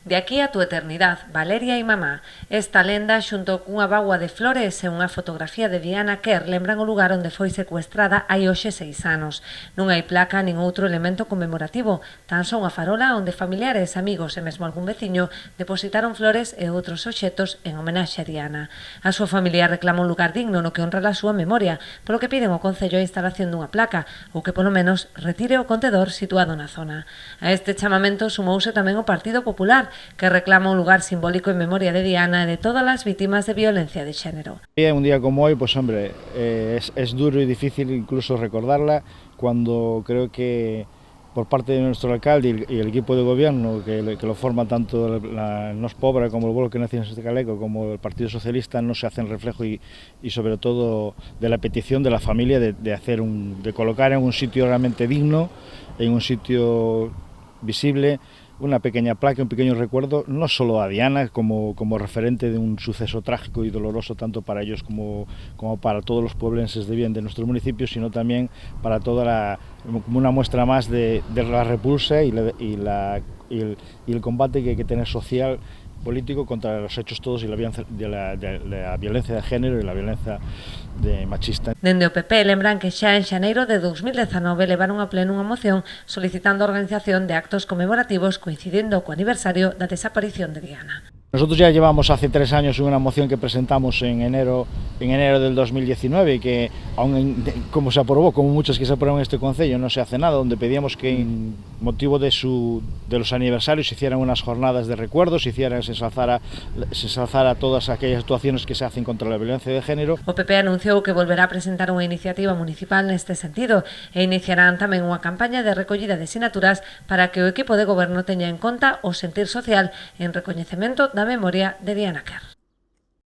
De aquí a tu eternidad, Valeria e mamá. Esta lenda, xunto cunha bagua de flores e unha fotografía de Diana Kerr, lembran o lugar onde foi secuestrada hai hoxe 6 anos. Non hai placa nin outro elemento conmemorativo, tan só unha farola onde familiares, amigos e mesmo algún veciño depositaron flores e outros obxetos en homenaxe a Diana. A súa familia reclama un lugar digno no que honrar a súa memoria, polo que piden ao Concello a instalación dunha placa, ou que polo menos retire o contedor situado na zona. A este chamamento sumouse tamén o Partido Popular, que reclama un lugar simbólico en memoria de Diana e de todas as vítimas de violencia de xénero. Un día como hoy, pues hombre, es duro y difícil incluso recordarla cuando creo que por parte de nuestro alcalde y el equipo de gobierno que lo forma tanto la Nos Pobra como el Bloque Nacionalista Gallego como el Partido Socialista no se hacen reflejo y sobre todo de la petición de la familia de colocar en un sitio realmente digno, en un sitio visible, una pequeña placa, un pequeño recuerdo, no solo a Diana como referente de un suceso trágico y doloroso tanto para ellos como para todos los pueblenses de bien de nuestro municipio, sino también para como una muestra más de la repulsa y el combate que hay que tener social, político contra los hechos todos y la violencia de género y la violencia machista. Dende o PP lembran que xa en xaneiro de 2019 levaron a pleno unha moción solicitando a organización de actos conmemorativos coincidindo co aniversario da desaparición de Diana. Nosotros ya llevamos hace 3 años una moción que presentamos en enero del 2019 que aún como se aprobó, como muchas que se aprueban en este Concello, no se hace nada, donde pedíamos que en motivo de los aniversarios se hicieran unas jornadas de recuerdos, se ensalzara todas aquellas actuaciones que se hacen contra la violencia de género. O PP anunciou que volverá a presentar unha iniciativa municipal neste sentido e iniciarán tamén unha campaña de recollida de sinaturas para que o equipo de goberno teña en conta o sentir social en recoñecemento da memoria de Diana Kerr.